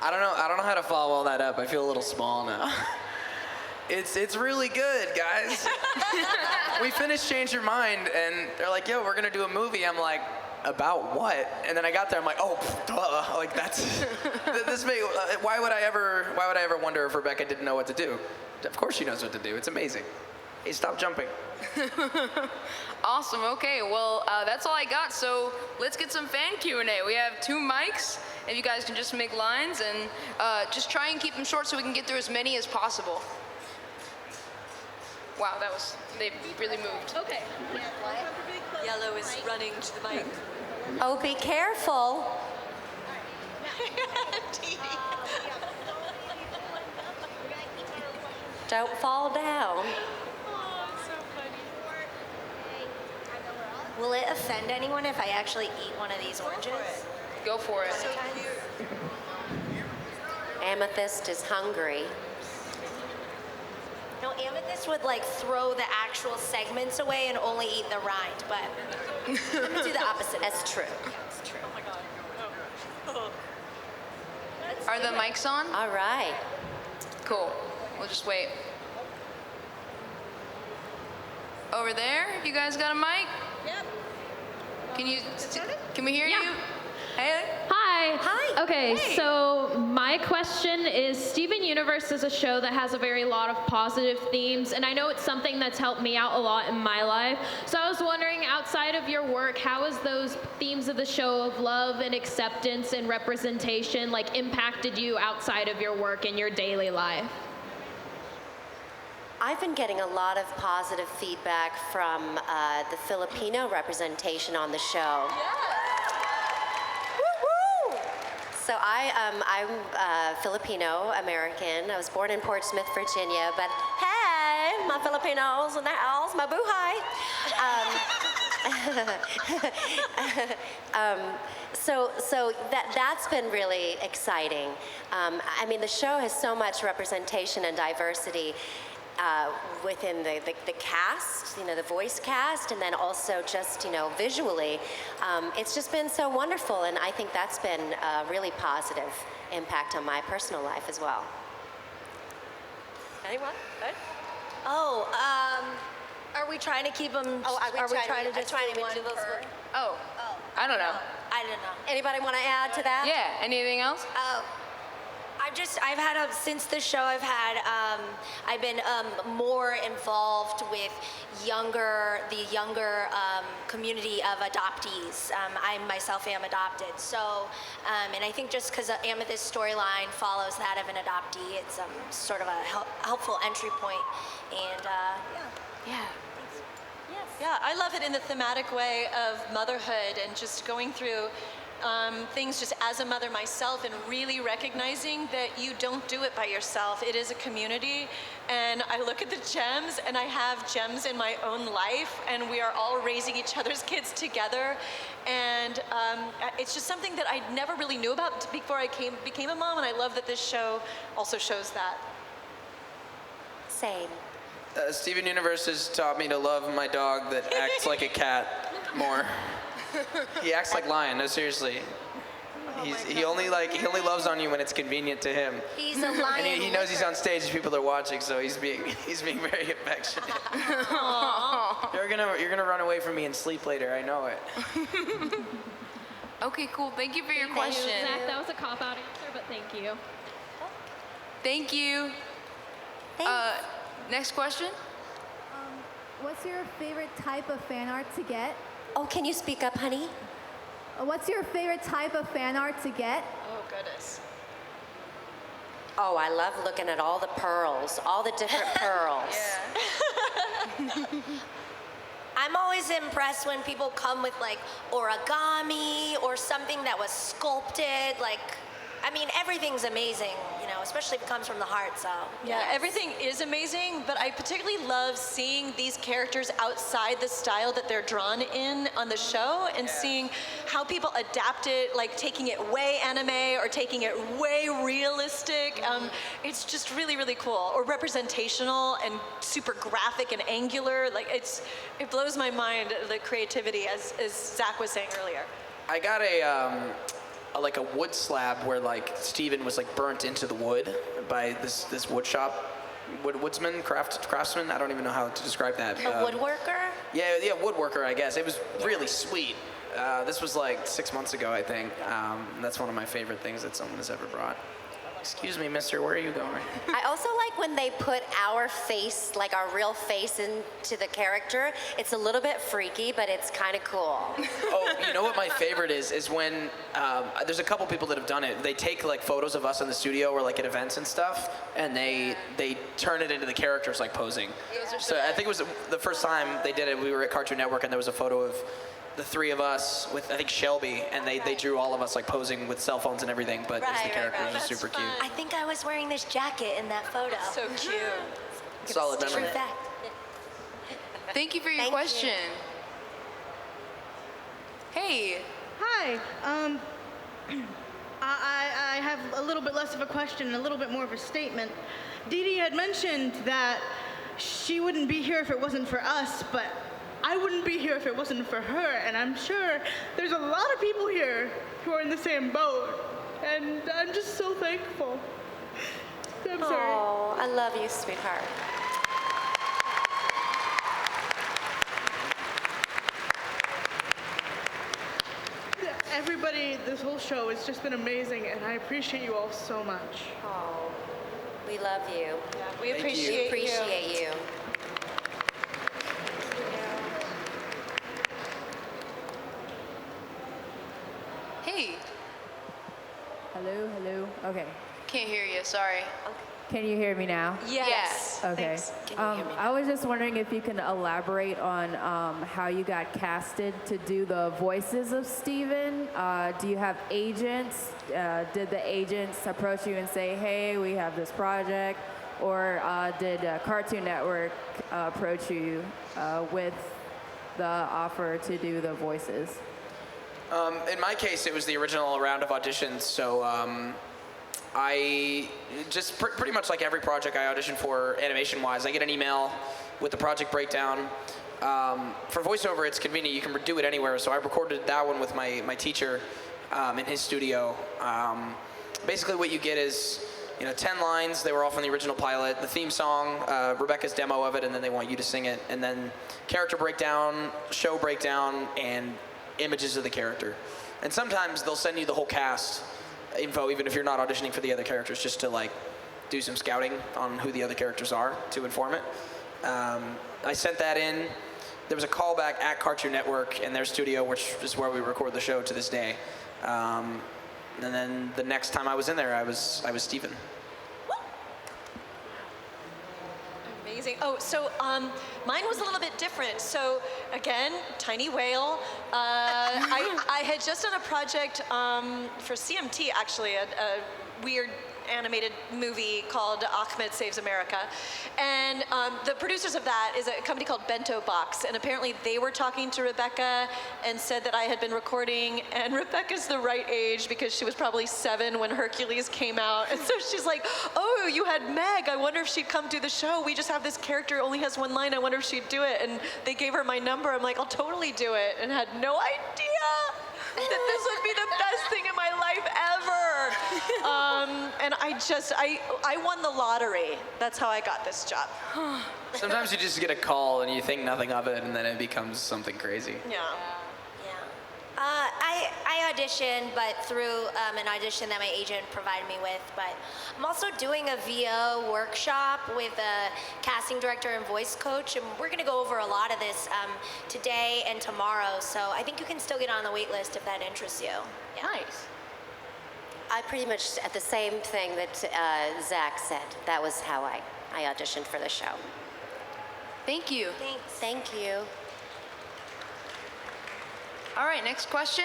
I don't know how to follow all that up. I feel a little small now. It's really good, guys. We finished Change Your Mind, and they're like, yo, we're gonna do a movie. I'm like, about what? And then I got there, I'm like, oh, duh. Like that's, why would I ever wonder if Rebecca didn't know what to do? Of course she knows what to do. It's amazing. Hey, stop jumping. Awesome, okay, well, that's all I got, so let's get some fan Q&A. We have 2 mics, if you guys can just make lines, and just try and keep them short so we can get through as many as possible. Wow, they really moved. Okay. Yellow is running to the mic. Oh, be careful. Don't fall down. Will it offend anyone if I actually eat one of these oranges? Go for it. Amethyst is hungry. No, Amethyst would throw the actual segments away and only eat the rind, but I'm gonna do the opposite. That's true. That's true. Are the mics on? All right. Cool. We'll just wait. Over there, you guys got a mic? Yep. Can we hear you? Hey. Hi. Hi. Okay, Hey. so my question is, Steven Universe is a show that has a very lot of positive themes, and I know it's something that's helped me out a lot in my life. So I was wondering, outside of your work, how has those themes of the show of love and acceptance and representation impacted you outside of your work in your daily life? I've been getting a lot of positive feedback from the Filipino representation on the show. Woo-woo! So I'm Filipino American. I was born in Portsmouth, Virginia, but hey, my Filipinos in the house, my buhay. So that's been really exciting. I mean, the show has so much representation and diversity within the cast, the voice cast, and then also just, visually. It's just been so wonderful, and I think that's been a really positive impact on my personal life as well. Anyone? Good? Oh, are we trying to keep them? Oh, are we trying to just do one those? per? Oh, I don't know. I don't know. Anybody want to add to that? Yeah, anything else? I've had since the show, I've been more involved with the younger community of adoptees. I myself am adopted, so, and I think just because Amethyst's storyline follows that of an adoptee, it's sort of a helpful entry point, and Yeah. Yeah, I love it in the thematic way of motherhood and just going through things just as a mother myself, and really recognizing that you don't do it by yourself. It is a community, and I look at the gems, and I have gems in my own life, and we are all raising each other's kids together. And it's just something that I never really knew about before I became a mom, and I love that this show also shows that. Same. Steven Universe has taught me to love my dog that acts like a cat more. He acts like Lion. No, seriously. He only loves on you when it's convenient to him. He's a lion. And he knows he's on stage and people are watching, so he's being very affectionate. You're gonna run away from me and sleep later. I know it. Okay, cool. Thank you for your question. Zach, that was a cop-out answer, but thank you. Thank you. Next question. What's your favorite type of fan art to get? Oh, can you speak up, honey? What's your favorite type of fan art to get? Oh, goodness. Oh, I love looking at all the pearls, all the different pearls. I'm always impressed when people come with like origami or something that was sculpted. Like, I mean, everything's amazing, you know, especially if it comes from the heart, so. Yeah, yes. everything is amazing, but I particularly love seeing these characters outside the style that they're drawn in on the show, and seeing how people adapt it, like taking it way anime or taking it way realistic. It's just really, really cool. Or representational and super graphic and angular. Like, it blows my mind, the creativity, as Zach was saying earlier. I got a wood slab where like Steven was like burnt into the wood by this wood shop, craftsman. I don't even know how to describe that. A woodworker? Yeah, woodworker, I guess. It was really sweet. This was like 6 months ago, I think. That's one of my favorite things that someone has ever brought. Excuse me, mister, where are you going? I also like when they put our face, like our real face, into the character. It's a little bit freaky, but it's kind of cool. Oh, you know what my favorite is when there's a couple people that have done it. They take like photos of us in the studio or like at events and stuff, and they turn it into the characters like posing. So I think it was the first time they did it. We were at Cartoon Network, and there was a photo of the three of us with, I think, Shelby, and they drew all of us like posing with cell phones and everything, but as the characters are That's super fun. cute. I think I was wearing this jacket in that photo. So cute. Solid True memory. fact. Thank you for your Thank you. question. Hey. Hi. I have a little bit less of a question and a little bit more of a statement. Dee Dee had mentioned that she wouldn't be here if it wasn't for us, but I wouldn't be here if it wasn't for her, and I'm sure there's a lot of people here who are in the same boat, and I'm just so thankful. I'm sorry. Oh, I love you, sweetheart. Everybody, this whole show has just been amazing, and I appreciate you all so much. Oh, we love you. We Thank you. appreciate Appreciate you. Hey. Hello. Okay. Can't hear you, sorry. Can you hear me now? Yes. Okay. Can you hear me I was just wondering if you can elaborate on how you got casted to do the voices of Steven. Do you have agents? Did the agents approach you and say, hey, we have this project? Or did Cartoon Network approach you with the offer to do the voices? In my case, it was the original round of auditions, so I just pretty much like every project I audition for animation-wise, I get an email with the project breakdown. For voiceover, it's convenient. You can do it anywhere, so I recorded that one with my teacher in his studio. Basically what you get is 10 lines. They were all from the original pilot. The theme song, Rebecca's demo of it, and then they want you to sing it. And then character breakdown, show breakdown, and images of the character. And sometimes they'll send you the whole cast info, even if you're not auditioning for the other characters, just to like do some scouting on who the other characters are to inform it. I sent that in. There was a callback at Cartoon Network in their studio, which is where we record the show to this day. And then the next time I was in there, I was Steven. Amazing. Amazing. Oh, so mine was a little bit different. So again, tiny whale. I had just done a project for CMT, actually, a weird animated movie called Ahmed Saves America. And the producers of that is a company called Bento Box. And apparently they were talking to Rebecca and said that I had been recording, and Rebecca's the right age because she was probably 7 when Hercules came out. And so she's like, oh, you had Meg. I wonder if she'd come do the show. We just have this character, only has one line. I wonder if she'd do it. And they gave her my number. I'm like, I'll totally do it. And had no idea that this would be the best thing in my life ever. And I won the lottery. That's how I got this job. Sometimes you just get a call and you think nothing of it, and then it becomes something crazy. Yeah. I auditioned, but through an audition that my agent provided me with. But I'm also doing a VO workshop with a casting director and voice coach, and we're going to go over a lot of this today and tomorrow. So I think you can still get on the wait list if that interests you. Yeah. Nice. I pretty much said the same thing that Zach said. That was how I auditioned for the show. Thank you. Thanks. Thank you. All right, next question.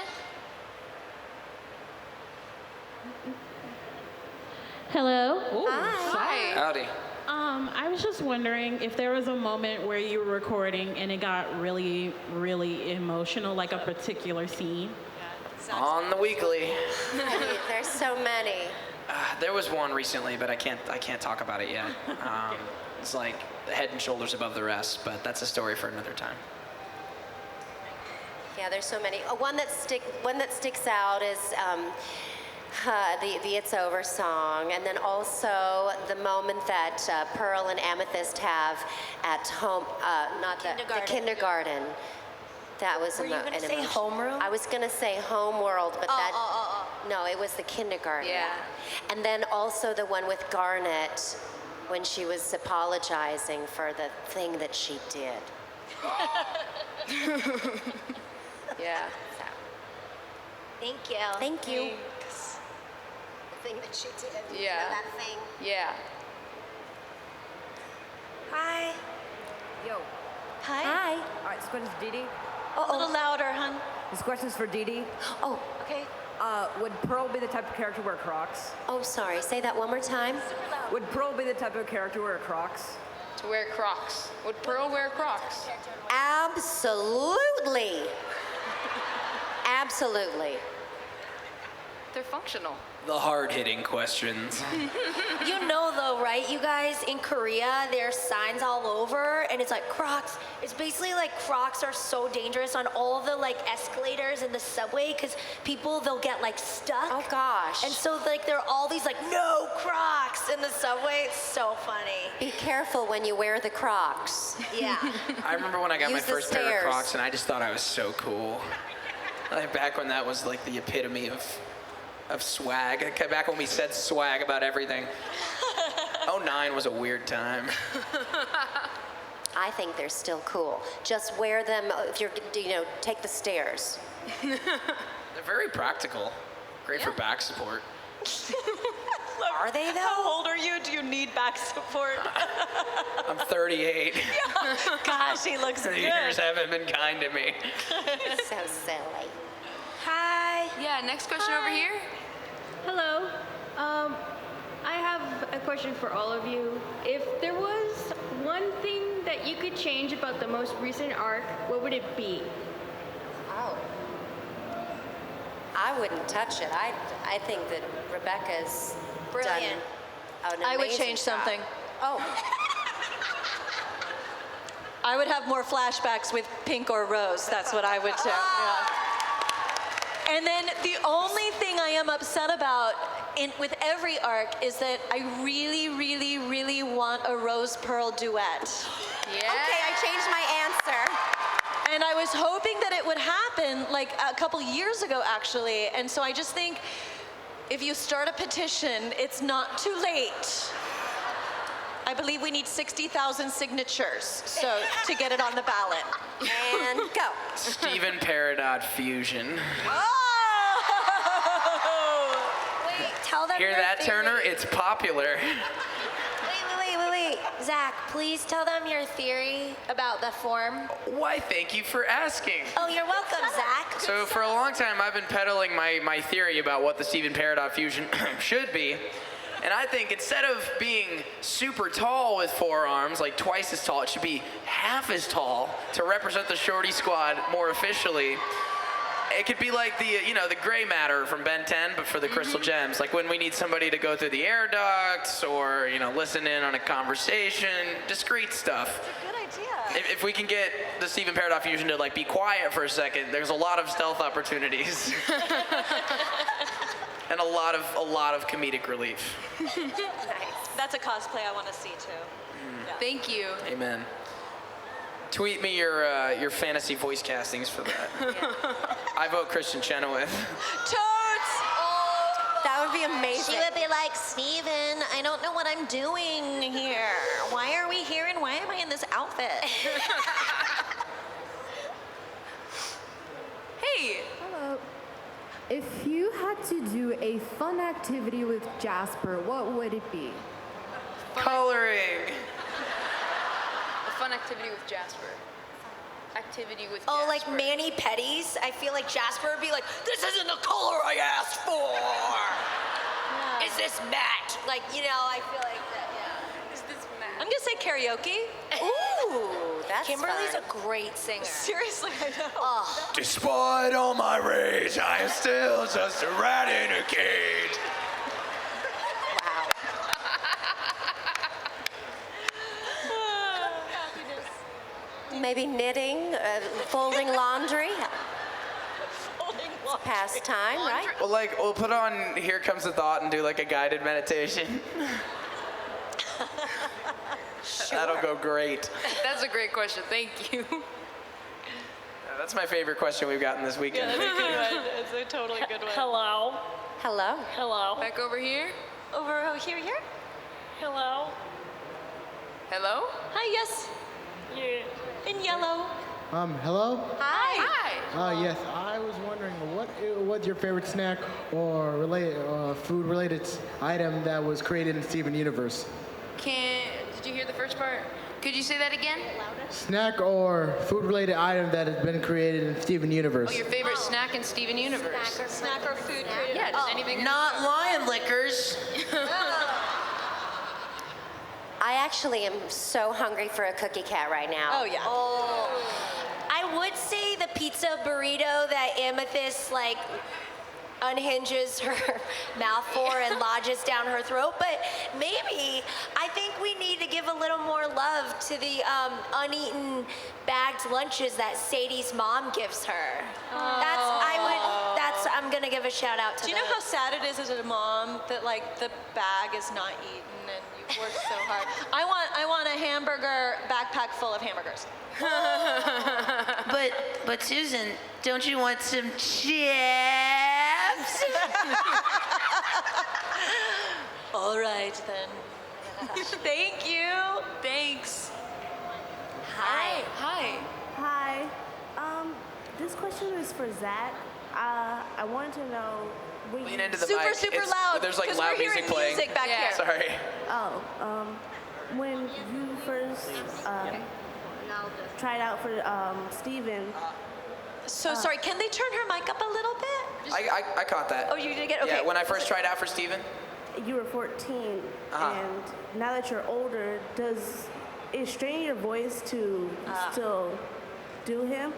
Hello. Hi. Howdy. I was just wondering if there was a moment where you were recording and it got really, really emotional, like a particular scene. On the weekly. There's so many. There was one recently, but I can't talk about it yet. It's like head and shoulders above the rest, but that's a story for another time. Yeah, there's so many. One that sticks out is the "It's Over" song, and then also the moment that Pearl and Amethyst have at home, the kindergarten. That was Were you going to say homeroom? I was going to say homeworld, but no, it was the kindergarten. Yeah. And then also the one with Garnet when she was apologizing for the thing that she did. Yeah. So, Thank you. thank you. The thing that she did. Yeah. That thing. Yeah. Hi. Yo. Hi. All right, this question's Dee Dee. A little louder, hun. This question's for Dee Dee. Oh, Okay. Would Pearl be the type of character to wear Crocs? oh, sorry. Say that one more time. Would Pearl be the type of character to wear Crocs? To wear Crocs. Would Pearl wear Crocs? Absolutely. Absolutely. They're functional. The hard-hitting questions. You know though, right? You guys, in Korea, there's signs all over, and it's like Crocs. It's basically like Crocs are so dangerous on all the like escalators in the subway because they'll get like stuck. Oh, gosh. And so like there are all these like no Crocs in the subway. It's so funny. Be careful when you wear the Crocs. Yeah. I remember when I got my Use the first pair of stairs. Crocs, and I just thought I was so cool. Like back when that was like the epitome of swag. Back when we said swag about everything. 09 was a weird time. I think they're still cool. Just wear them if you're, take the stairs. They're very practical. Great for back support. Are they though? How old are you? Do you need back support? I'm 38. Gosh, he looks The good. years haven't been kind to me. So silly. Hi. Yeah, next question over here. Hello. I have a question for all of you. If there was one thing that you could change about the most recent arc, what would it be? Oh. I wouldn't touch it. I think that Rebecca's Brilliant. done an I would amazing change job. something. Oh. I would have more flashbacks with Pink or Rose. That's what I would do. Yeah. And then the only thing I am upset about with every arc is that I really, really, really want a Rose Pearl duet. Yeah. Okay, I changed my answer. And I was hoping that it would happen like a couple years ago, actually. And so I just think if you start a petition, it's not too late. I believe we need 60,000 signatures to get it on the ballot. And go. Steven Peridot fusion. Wait, tell them Hear your that, theory. Turner? It's popular. Wait. Zack, please tell them your theory about the form. Why, thank you for asking. Oh, you're welcome, Zack. So for a long time, I've been peddling my theory about what the Stephen Paradox fusion should be. And I think instead of being super tall with 4 arms, like twice as tall, it should be half as tall to represent the Shorty Squad more officially. It could be like the gray matter from Ben 10, but for the crystal gems. Like when we need somebody to go through the air ducts or, listen in on a conversation, discreet stuff. Good idea. If we can get the Stephen Paradox fusion to be quiet for a second, there's a lot of stealth opportunities. And a lot of comedic relief. Nice. That's a cosplay I want to see too. Yeah. Thank you. Amen. Tweet me your fantasy voice castings for that. I vote Christian Chenoweth. Toads! That would be amazing. She would be like, Steven, I don't know what I'm doing here. Why are we here and why am I in this outfit? Hey. Hello. If you had to do a fun activity with Jasper, what would it be? Coloring. A fun activity with Jasper. Activity with Oh, Jasper. like mani-pedis? I feel like Jasper would be like, this isn't the color I asked for. Is this matte? Like, I feel like that, yeah. Is this math? I'm gonna say karaoke. Ooh, that's Kimberly's fun. a great singer. Seriously, I know. Oh, Despite all my rage, I am still just a rat in a cage. Wow. Maybe knitting, folding laundry. Pastime, right? Well, we'll put on Here Comes the Thought and do a guided meditation. That'll go great. That's a great question. Thank you. That's my favorite question we've gotten this weekend. Thank you. It's a totally good one. Hello. Hello. Hello. Back over here. Over here? Hello. Hello. Hi, yes. Yeah. In yellow. Hello? Hi. Yes, I was wondering what's your favorite snack or food-related item that was created in Steven Universe? Did you hear the first part? Could you say that again? Snack or food-related item that has been created in Steven Universe. Oh, your favorite snack in Steven Universe. Snack or food created. Yeah, just anything. Not lion liquors. I actually am so hungry for a cookie cat right now. Oh, yeah. I would say the pizza burrito that Amethyst, unhinges her mouth for and lodges down her throat, but maybe I think we need to give a little more love to the uneaten bagged lunches that Sadie's mom gives her. I'm gonna give a shout out to Do you know how sad it is as a mom that the bag is not eaten and you've worked so hard? I want a hamburger backpack full of hamburgers. But Susan, don't you want some chips? All right then. Thank you. Thanks. Hi. Hi. Hi. This question is for Zack. I wanted to know when Lean into the Super, mic. super loud. There's 'cause loud we're hearing music playing. music back Yeah. here. Sorry. when you first tried out for Steven. So sorry, can they turn her mic up a little bit? I caught that. Oh, you did get, okay. Yeah, when I first tried out for Steven. You were 14, Uh-huh. and now that you're older, does it strain your voice to still do him?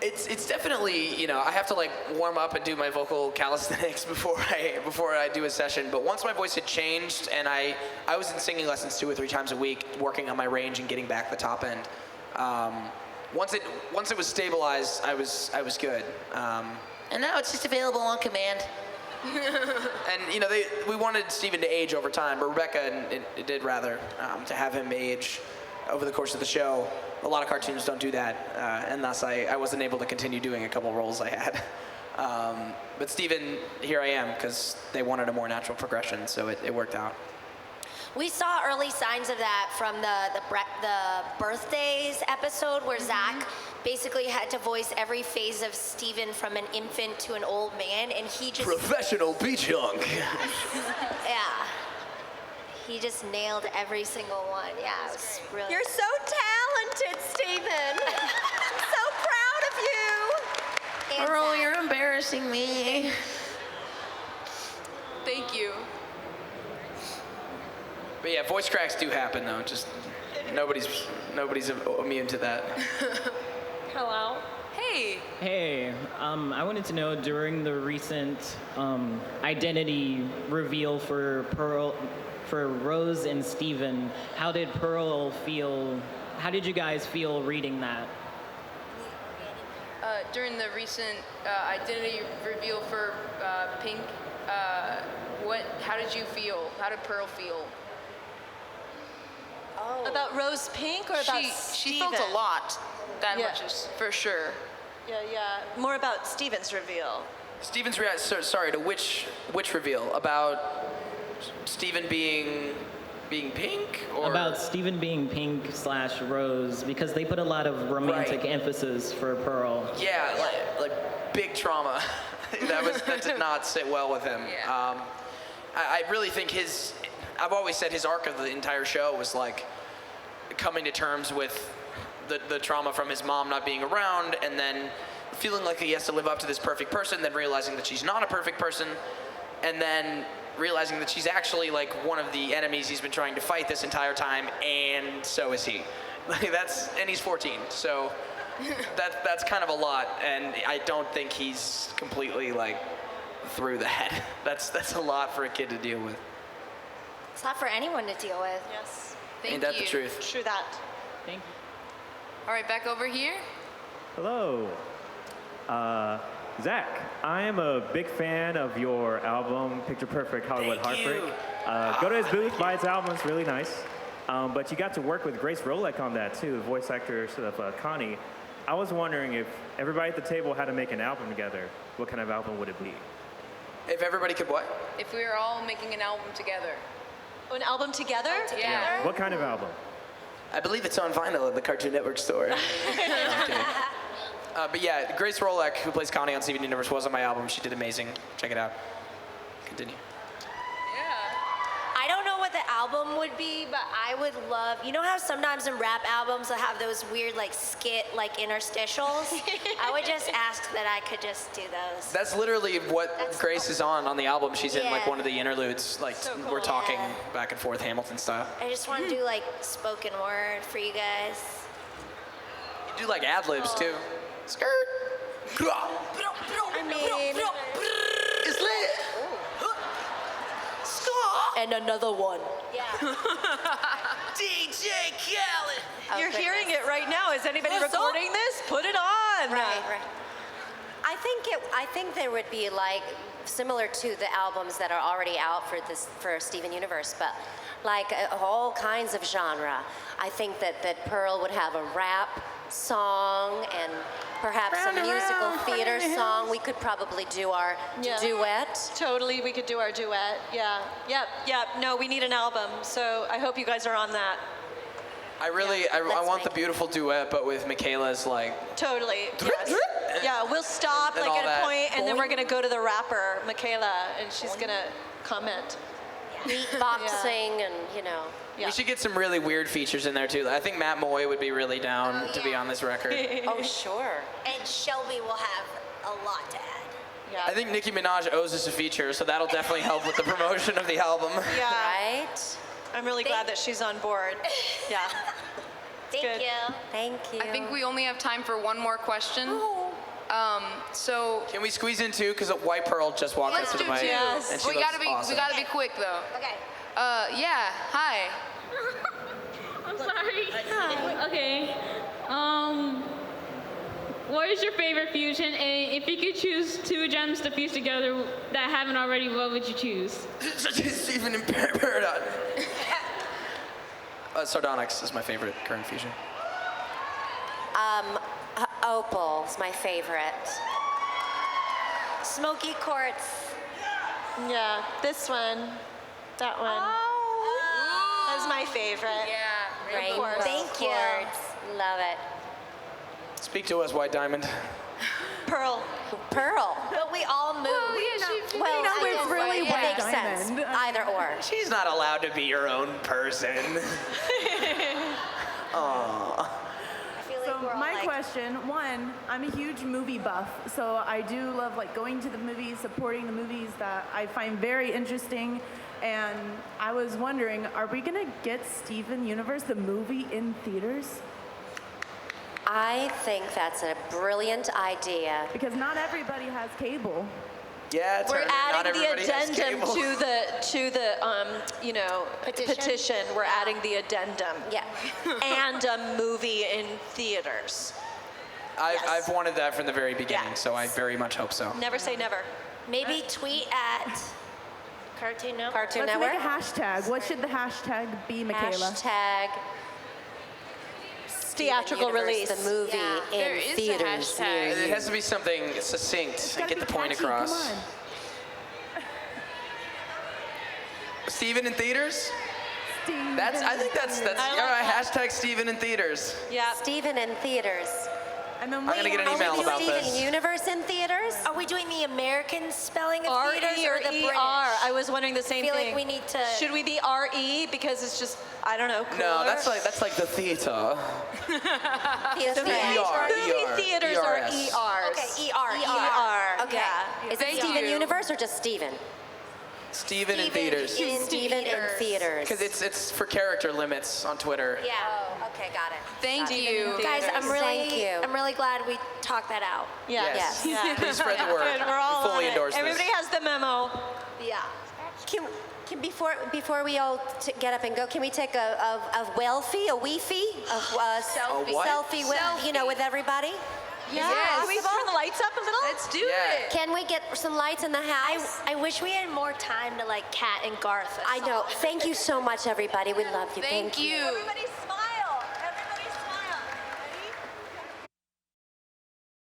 It's definitely, I have to warm up and do my vocal calisthenics before I do a session. But once my voice had changed and I was in singing lessons 2 or 3 times a week, working on my range and getting back the top end. Once it was stabilized, I was good. And now it's just available on command. And we wanted Steven to age over time, but Rebecca did rather to have him age over the course of the show. A lot of cartoons don't do that, and thus I wasn't able to continue doing a couple roles I had. But Steven, here I am, because they wanted a more natural progression, so it worked out. We saw early signs of that from the birthdays episode where Zack basically had to voice every phase of Steven from an infant to an old man, and he just Professional beach hunk. yeah. he just nailed every single one. Yeah, it was really. You're so talented, Stephen. I'm so proud of you. And Pearl, Zack. you're embarrassing me. Thank you. But yeah, voice cracks do happen though. Just nobody's immune to that. Hello. Hey. Hey, I wanted to know during the recent identity reveal for Rose and Steven, how did Pearl feel? How did you guys feel reading that? During the recent identity reveal for Pink, how did you feel? How did Pearl feel? About Rose Pink or about She felt a lot. That much is for sure. Yeah. More about Steven's reveal. Steven's sorry, to which reveal? About Steven being pink, or About Steven being Pink / Rose, because they put a lot of romantic emphasis for Pearl. yeah, like big trauma. that did not sit well with him. Yeah. I really think I've always said his arc of the entire show was like coming to terms with the trauma from his mom not being around, and then feeling like he has to live up to this perfect person, then realizing that she's not a perfect person, and then realizing that she's actually like one of the enemies he's been trying to fight this entire time, and so is he. And he's 14, so that's kind of a lot, and I don't think he's completely like through that. That's a lot for a kid to deal with. It's not for anyone to deal with. Yes. Thank Ain't that you. the truth? True that. Thank you. All right, back over here. Hello. Zach, I am a big fan of your album, Picture Perfect Hollywood Thank Heartbreak. you. Go to his booth, buy his album, it's really nice. But you got to work with Grace Rolek on that too, the voice actress of Connie. I was wondering if everybody at the table had to make an album together, what kind of album would it be? If everybody could what? If we were all making an album together. An album together? Yeah. What kind of album? I believe it's on vinyl at the Cartoon Network store. But yeah, Grace Rolek, who plays Connie on Steven Universe, was on my album. She did amazing. Check it out. Continue. I don't know what the album would be, but I would love. You know how sometimes in rap albums they have those weird like skit like interstitials? I would just ask that I could just do those. That's literally what Grace is on the album. She's in like Yeah. one of the interludes. Like So cool. we're talking Yeah. back and forth Hamilton style. I just want to do like spoken word for you guys. You do like ad libs too. Skirt. I mean, It's lit. and another one. Yeah. DJ Khaled. You're hearing it right now. Is anybody recording this? Put it on. Right. I think there would be like similar to the albums that are already out for Steven Universe, but like all kinds of genre. I think that Pearl would have a rap song and perhaps a musical theater song. We could probably do our duet. Totally, we could do our duet. Yeah. Yep. No, we need an album. So I hope you guys are on that. I want the beautiful duet, but with Michaela's like. Totally. Yes. Yeah, we'll stop And like all at a that. point, and then we're gonna go to the rapper, Michaela, and she's gonna comment. Beatboxing and, you know. We should get some really weird features in there too. I think Matt Moy would be really down to be on this record. Oh, sure. And Shelby will have a lot to add. I think Nicki Minaj owes us a feature, so that'll definitely help with the promotion of the album. Yeah. Right? I'm really glad that she's on board. Yeah. Thank Good. you. Thank you. I think we only have time for one more question. So Can we squeeze in two? Because White Pearl just walked let's up do to the mic. two. Yes. And she We looks gotta be awesome. we gotta be quick though. Okay. Yeah. Hi. I'm sorry. Okay. What is your favorite fusion? And if you could choose two gems to fuse together that haven't already, what would you choose? Steven and Peridot. Sardonyx is my favorite current fusion. Opal is my favorite. Smoky Quartz. Yeah. This one. That one. That's my favorite. Yeah. Rainbow Thank you. Quartz. Love it. Speak to us, White Diamond. Pearl. Pearl. But we all move. Well, know it's really it White makes sense. Diamond. Either or. She's not allowed to be your own person. Aw. So my question, one, I'm a huge movie buff, so I do love like going to the movies, supporting the movies that I find very interesting, and I was wondering, are we gonna get Steven Universe, the movie, in theaters? I think that's a brilliant idea. Because not everybody has cable. Yeah, it's We're not adding the everybody has addendum cable. to the petition. We're adding the addendum. Yeah. And a movie in theaters. I've wanted that from the very beginning, Yeah. so I very much hope so. Never say never. Maybe tweet at Cartoon Network. Cartoon Let's Network. make a hashtag. What should the hashtag be, Michaela? Hashtag Theatrical Universe, release. the movie Yeah. There in is a theaters near hashtag. It you. has to be something succinct and Gotta get the be point catchy, across. Come on. Steven in theaters? Steven I think that's I like yeah, that. hashtag Steven in theaters. Yeah. Steven in theaters. And then I'm gonna get an Are we email doing about Steven this. Universe in theaters? Are we doing the American spelling of R-E theaters or or the British? E-R? I was wondering the same I feel thing. like we need to. Should we be R-E because it's just, I don't know, cooler? No, that's like the theater. Theater. Movie theaters are ERS. ERs. Okay, ER. ER. Okay. Yeah. Is it Thank Steven you. Universe or just Steven? Steven in theaters. Steven in theaters. Because it's for character limits on Twitter. Yeah. Oh, okay, got it. Thank Got it. you. Guys, Thank you. I'm really glad we talked that out. Yes. Yeah. Please spread the word. Good, we're all We fully on it. endorse Everybody this. has the memo. Yeah. Can before we all get up and go, can we take a weelfie, a weefie, Selfie. A what? selfie with with everybody? Yeah. Yes. Can we turn the lights up a little? Let's do Yeah. it. Can we get some lights in the house? I wish we had more time to like Kat and Garth. I know. Thank you so much, everybody. We love you. Thank you. Everybody smile.